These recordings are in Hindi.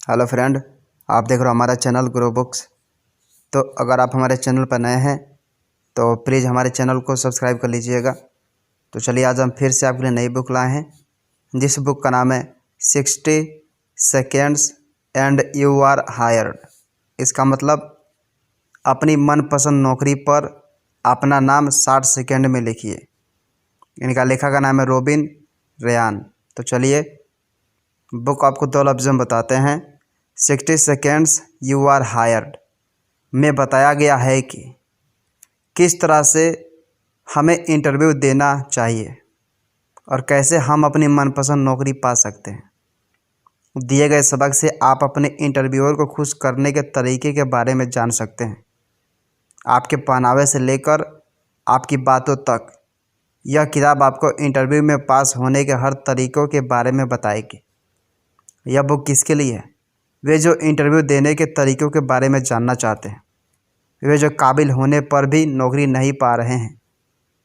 हेलो फ्रेंड, आप देख रहे हो हमारा चैनल ग्रो बुक्स। तो अगर आप हमारे चैनल पर नए हैं तो प्लीज़ हमारे चैनल को सब्सक्राइब कर लीजिएगा। तो चलिए आज हम फिर से आपके लिए नई बुक लाए हैं, जिस बुक का नाम है 60 seconds and you are hired. इसका मतलब अपनी मनपसंद नौकरी पर अपना नाम 60 सेकेंड में लिखिए। इनका लेखक का नाम है रॉबिन रेयान। तो चलिए बुक आपको 2 लफ्ज़ में बताते हैं। 60 सेकेंड्स यू आर हायर्ड में बताया गया है कि किस तरह से हमें इंटरव्यू देना चाहिए और कैसे हम अपनी मनपसंद नौकरी पा सकते हैं। दिए गए सबक से आप अपने इंटरव्यूअर को खुश करने के तरीके के बारे में जान सकते हैं। आपके पहनावे से लेकर आपकी बातों तक यह किताब आपको इंटरव्यू में पास होने के हर तरीक़ों के बारे में बताएगी। यह बुक किसके लिए है? वे जो इंटरव्यू देने के तरीक़ों के बारे में जानना चाहते हैं, वे जो काबिल होने पर भी नौकरी नहीं पा रहे हैं,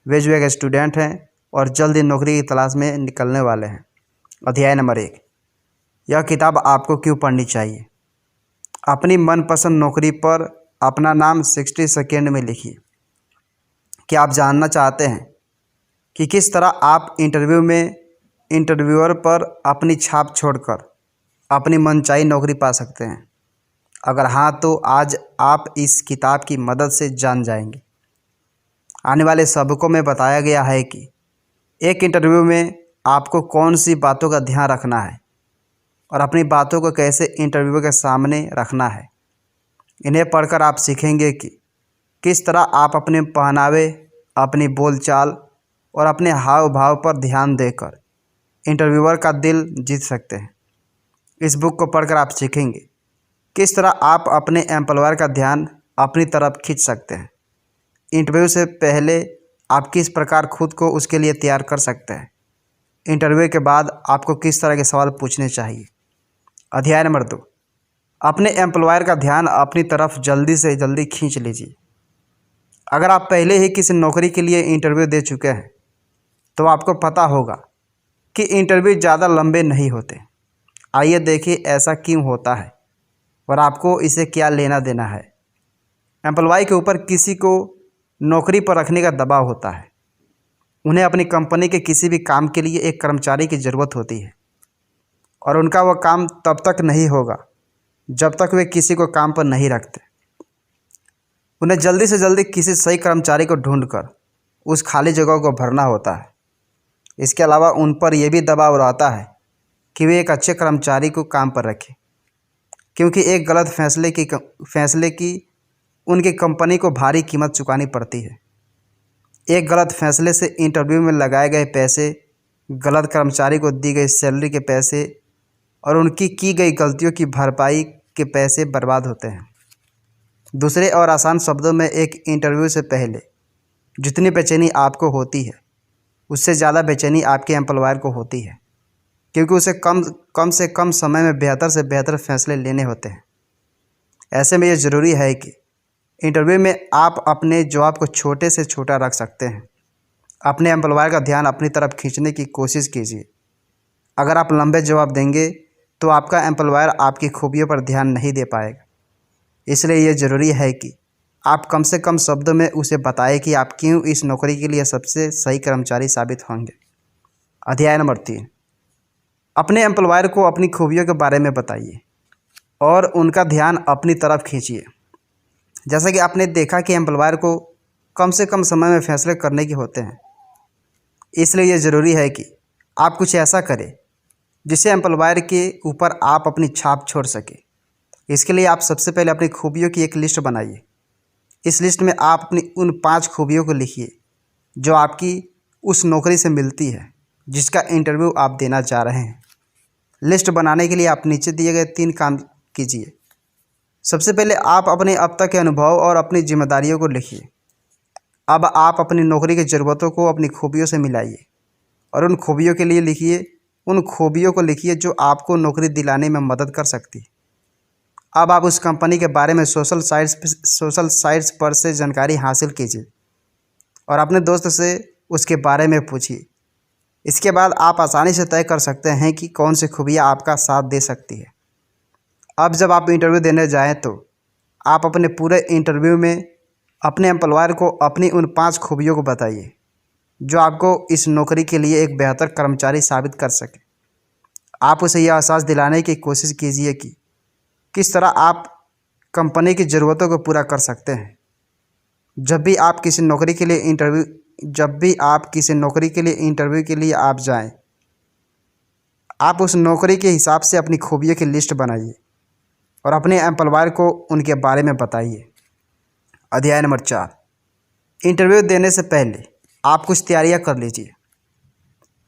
वे जो एक स्टूडेंट हैं और जल्द ही नौकरी की तलाश में निकलने वाले हैं। अध्याय नंबर 1, यह किताब आपको क्यों पढ़नी चाहिए। अपनी मनपसंद नौकरी पर अपना नाम 60 सेकेंड में लिखिए। क्या आप जानना चाहते हैं कि किस तरह आप इंटरव्यू में इंटरव्यूअर पर अपनी छाप छोड़कर अपनी मनचाही नौकरी पा सकते हैं? अगर हाँ, तो आज आप इस किताब की मदद से जान जाएंगे। आने वाले सबकों में बताया गया है कि एक इंटरव्यू में आपको कौन सी बातों का ध्यान रखना है और अपनी बातों को कैसे इंटरव्यू के सामने रखना है। इन्हें पढ़कर आप सीखेंगे कि किस तरह आप अपने पहनावे, अपनी बोलचाल और अपने हाव भाव पर ध्यान देकर इंटरव्यूअर का दिल जीत सकते हैं। इस बुक को पढ़कर आप सीखेंगे किस तरह आप अपने एम्प्लॉयर का ध्यान अपनी तरफ खींच सकते हैं। इंटरव्यू से पहले आप किस प्रकार खुद को उसके लिए तैयार कर सकते हैं। इंटरव्यू के बाद आपको किस तरह के सवाल पूछने चाहिए। अध्याय नंबर 2, अपने एम्प्लॉयर का ध्यान अपनी तरफ जल्दी से जल्दी खींच लीजिए। अगर आप पहले ही किसी नौकरी के लिए इंटरव्यू दे चुके हैं तो आपको पता होगा कि इंटरव्यू ज़्यादा लंबे नहीं होते। आइए देखिए ऐसा क्यों होता है और आपको इसे क्या लेना देना है। एम्प्लॉय के ऊपर किसी को नौकरी पर रखने का दबाव होता है। उन्हें अपनी कंपनी के किसी भी काम के लिए एक कर्मचारी की ज़रूरत होती है और उनका वह काम तब तक नहीं होगा जब तक वे किसी को काम पर नहीं रखते। उन्हें जल्दी से जल्दी किसी सही कर्मचारी को ढूंढकर उस खाली जगह को भरना होता है। इसके अलावा उन पर यह भी दबाव रहता है कि वे एक अच्छे कर्मचारी को काम पर रखें, क्योंकि एक गलत फैसले की उनकी कंपनी को भारी कीमत चुकानी पड़ती है। एक गलत फैसले से इंटरव्यू में लगाए गए पैसे, गलत कर्मचारी को दी गई सैलरी के पैसे और उनकी की गई गलतियों की भरपाई के पैसे बर्बाद होते हैं। दूसरे और आसान शब्दों में, एक इंटरव्यू से पहले जितनी बेचैनी आपको होती है उससे ज़्यादा बेचैनी आपके एम्प्लॉयर को होती है, क्योंकि उसे कम से कम समय में बेहतर से बेहतर फैसले लेने होते हैं। ऐसे में यह ज़रूरी है कि इंटरव्यू में आप अपने जवाब को छोटे से छोटा रख सकते हैं। अपने एम्प्लॉयर का ध्यान अपनी तरफ खींचने की कोशिश कीजिए। अगर आप लंबे जवाब देंगे तो आपका एम्प्लॉयर आपकी खूबियों पर ध्यान नहीं दे पाएगा। इसलिए यह ज़रूरी है कि आप कम से कम शब्दों में उसे बताएं कि आप क्यों इस नौकरी के लिए सबसे सही कर्मचारी साबित होंगे। अध्याय नंबर 3, अपने एम्प्लॉयर को अपनी खूबियों के बारे में बताइए और उनका ध्यान अपनी तरफ खींचिए। जैसा कि आपने देखा कि एम्प्लॉयर को कम से कम समय में फैसले करने के होते हैं, इसलिए यह ज़रूरी है कि आप कुछ ऐसा करें जिससे एम्प्लॉयर के ऊपर आप अपनी छाप छोड़ सकें। इसके लिए आप सबसे पहले अपनी खूबियों की एक लिस्ट बनाइए। इस लिस्ट में आप अपनी उन 5 खूबियों को लिखिए जो आपकी उस नौकरी से मिलती है जिसका इंटरव्यू आप देना चाह रहे हैं। लिस्ट बनाने के लिए आप नीचे दिए गए 3 काम कीजिए। सबसे पहले आप अपने अब तक के अनुभव और अपनी जिम्मेदारियों को लिखिए। अब आप अपनी नौकरी की ज़रूरतों को अपनी खूबियों से मिलाइए और उन खूबियों के लिए लिखिए, उन खूबियों को लिखिए जो आपको नौकरी दिलाने में मदद कर सकती है। अब आप उस कंपनी के बारे में सोशल साइट्स पर से जानकारी हासिल कीजिए और अपने दोस्त से उसके बारे में पूछिए। इसके बाद आप आसानी से तय कर सकते हैं कि कौन सी खूबियाँ आपका साथ दे सकती है। अब जब आप इंटरव्यू देने जाएं तो आप अपने पूरे इंटरव्यू में अपने एम्प्लॉयर को अपनी उन 5 खूबियों को बताइए जो आपको इस नौकरी के लिए एक बेहतर कर्मचारी साबित कर सके। आप उसे यह एहसास दिलाने की कोशिश कीजिए कि किस तरह आप कंपनी की ज़रूरतों को पूरा कर सकते हैं। जब भी आप किसी नौकरी के लिए इंटरव्यू के लिए आप जाएं, आप उस नौकरी के हिसाब से अपनी खूबियों की लिस्ट बनाइए और अपने एम्प्लॉयर को उनके बारे में बताइए। अध्याय नंबर 4, इंटरव्यू देने से पहले आप कुछ तैयारियां कर लीजिए।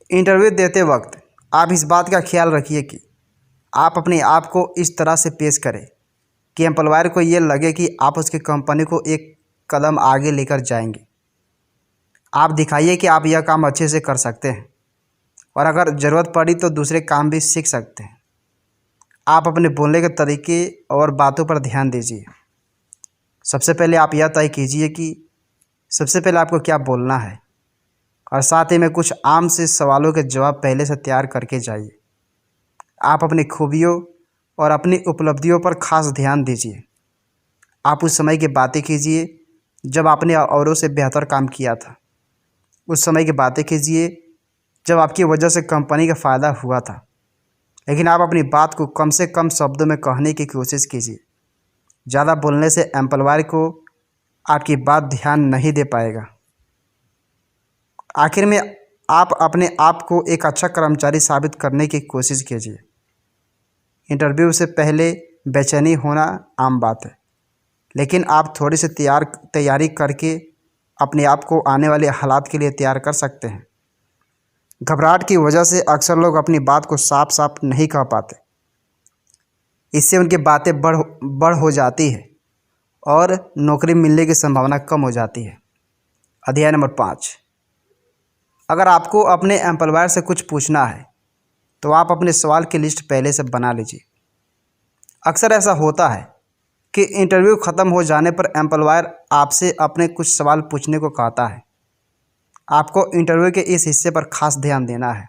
इंटरव्यू देते वक्त आप इस बात का ख्याल रखिए कि आप अपने आप को इस तरह से पेश करें कि एम्प्लॉयर को ये लगे कि आप उसकी कंपनी को एक कदम आगे लेकर जाएंगे। आप दिखाइए कि आप यह काम अच्छे से कर सकते हैं और अगर ज़रूरत पड़ी तो दूसरे काम भी सीख सकते हैं। आप अपने बोलने के तरीके और बातों पर ध्यान दीजिए। सबसे पहले आप यह तय कीजिए कि सबसे पहले आपको क्या बोलना है और साथ ही में कुछ आम से सवालों के जवाब पहले से तैयार करके जाइए। आप अपनी खूबियों और अपनी उपलब्धियों पर खास ध्यान दीजिए। आप उस समय की बातें कीजिए जब आपने औरों से बेहतर काम किया था। उस समय की बातें कीजिए जब आपकी वजह से कंपनी का फ़ायदा हुआ था। लेकिन आप अपनी बात को कम से कम शब्दों में कहने की कोशिश कीजिए। ज़्यादा बोलने से एम्प्लॉयर को आपकी बात ध्यान नहीं दे पाएगा। आखिर में आप अपने आप को एक अच्छा कर्मचारी साबित करने की कोशिश कीजिए। इंटरव्यू से पहले बेचैनी होना आम बात है, लेकिन आप थोड़ी सी तैयारी करके अपने आप को आने वाले हालात के लिए तैयार कर सकते हैं। घबराहट की वजह से अक्सर लोग अपनी बात को साफ साफ नहीं कह पाते। इससे उनकी बातें बढ़ हो जाती है और नौकरी मिलने की संभावना कम हो जाती है। अध्याय नंबर 5, अगर आपको अपने एम्प्लॉयर से कुछ पूछना है तो आप अपने सवाल की लिस्ट पहले से बना लीजिए। अक्सर ऐसा होता है कि इंटरव्यू ख़त्म हो जाने पर एम्प्लॉयर आपसे अपने कुछ सवाल पूछने को कहता है। आपको इंटरव्यू के इस हिस्से पर खास ध्यान देना है।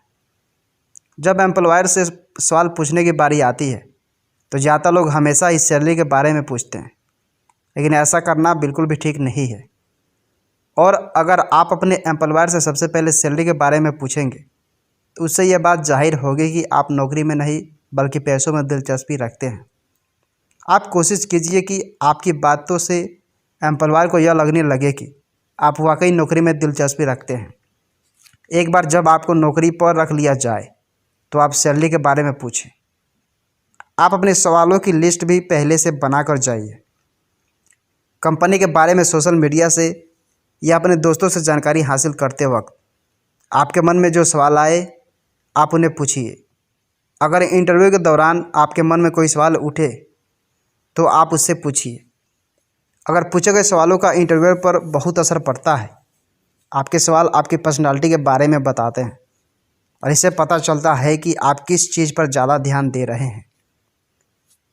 जब एम्प्लॉयर से सवाल पूछने की बारी आती है तो ज़्यादातर लोग हमेशा इस सैलरी के बारे में पूछते हैं, लेकिन ऐसा करना बिल्कुल भी ठीक नहीं है। और अगर आप अपने एम्प्लॉयर से सबसे पहले सैलरी के बारे में पूछेंगे तो उससे यह बात जाहिर होगी कि आप नौकरी में नहीं बल्कि पैसों में दिलचस्पी रखते हैं। आप कोशिश कीजिए कि आपकी बातों से एम्प्लॉयर को यह लगने लगे कि आप वाकई नौकरी में दिलचस्पी रखते हैं। एक बार जब आपको नौकरी पर रख लिया जाए तो आप सैलरी के बारे में पूछें। आप अपने सवालों की लिस्ट भी पहले से बना कर जाइए। कंपनी के बारे में सोशल मीडिया से या अपने दोस्तों से जानकारी हासिल करते वक्त आपके मन में जो सवाल आए आप उन्हें पूछिए। अगर इंटरव्यू के दौरान आपके मन में कोई सवाल उठे तो आप उससे पूछिए। अगर पूछे गए सवालों का इंटरव्यू पर बहुत असर पड़ता है, आपके सवाल आपकी पर्सनालिटी के बारे में बताते हैं और इससे पता चलता है कि आप किस चीज़ पर ज़्यादा ध्यान दे रहे हैं।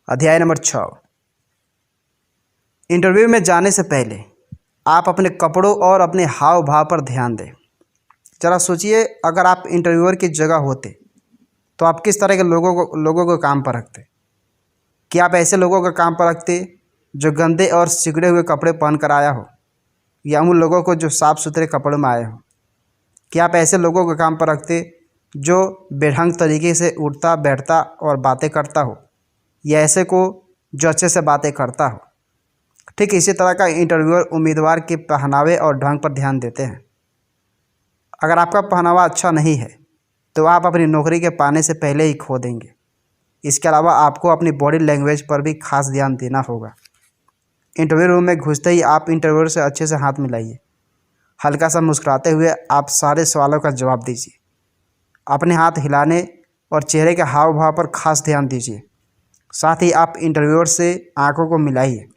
अध्याय नंबर 6, इंटरव्यू में जाने से पहले आप अपने कपड़ों और अपने हाव भाव पर ध्यान दें। ज़रा सोचिए, अगर आप इंटरव्यूअर की जगह होते तो आप किस तरह के लोगों को काम पर रखते। क्या आप ऐसे लोगों का काम पर रखते जो गंदे और सिकुड़े हुए कपड़े पहन कर आया हो, या उन लोगों को जो साफ़ सुथरे कपड़ों में आए हो? क्या आप ऐसे लोगों का काम पर रखते जो बेढंग तरीके से उठता बैठता और बातें करता हो, या ऐसे को जो अच्छे से बातें करता हो? ठीक इसी तरह का इंटरव्यूअर उम्मीदवार के पहनावे और ढंग पर ध्यान देते हैं। अगर आपका पहनावा अच्छा नहीं है तो आप अपनी नौकरी के पाने से पहले ही खो देंगे। इसके अलावा आपको अपनी बॉडी लैंग्वेज पर भी खास ध्यान देना होगा। इंटरव्यू रूम में घुसते ही आप इंटरव्यूअर से अच्छे से हाथ मिलाइए। हल्का सा मुस्कुराते हुए आप सारे सवालों का जवाब दीजिए। अपने हाथ हिलाने और चेहरे के हाव भाव पर खास ध्यान दीजिए। साथ ही आप इंटरव्यूअर से आंखों को मिलाइए।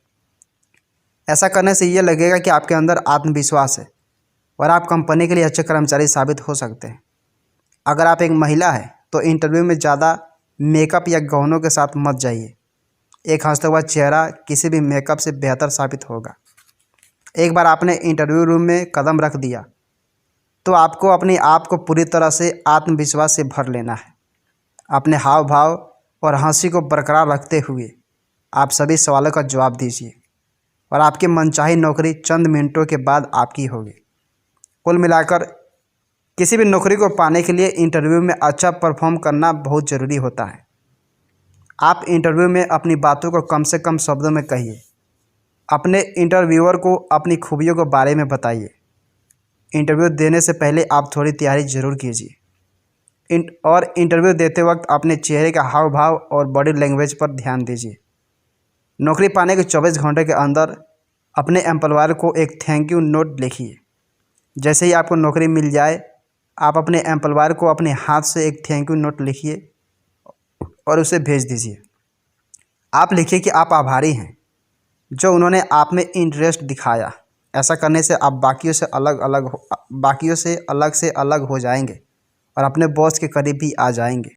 ऐसा करने से ये लगेगा कि आपके अंदर आत्मविश्वास है और आप कंपनी के लिए अच्छे कर्मचारी साबित हो सकते हैं। अगर आप एक महिला हैं तो इंटरव्यू में ज़्यादा मेकअप या गहनों के साथ मत जाइए। एक हंसता हुआ चेहरा किसी भी मेकअप से बेहतर साबित होगा। एक बार आपने इंटरव्यू रूम में कदम रख दिया तो आपको अपने आप को पूरी तरह से आत्मविश्वास से भर लेना है। अपने हाव भाव और हंसी को बरकरार रखते हुए आप सभी सवालों का जवाब दीजिए और आपकी मनचाही नौकरी चंद मिनटों के बाद आपकी होगी। कुल मिलाकर किसी भी नौकरी को पाने के लिए इंटरव्यू में अच्छा परफॉर्म करना बहुत ज़रूरी होता है। आप इंटरव्यू में अपनी बातों को कम से कम शब्दों में कहिए। अपने इंटरव्यूअर को अपनी खूबियों के बारे में बताइए। इंटरव्यू देने से पहले आप थोड़ी तैयारी ज़रूर कीजिए और इंटरव्यू देते वक्त अपने चेहरे का हाव भाव और बॉडी लैंग्वेज पर ध्यान दीजिए। नौकरी पाने के 24 घंटे के अंदर अपने एम्प्लॉयर को एक थैंक यू नोट लिखिए। जैसे ही आपको नौकरी मिल जाए, आप अपने एम्प्लॉयर को अपने हाथ से एक थैंक यू नोट लिखिए और उसे भेज दीजिए। आप लिखिए कि आप आभारी हैं जो उन्होंने आप में इंटरेस्ट दिखाया। ऐसा करने से आप बाकियों से अलग हो जाएंगे और अपने बॉस के करीब भी आ जाएंगे।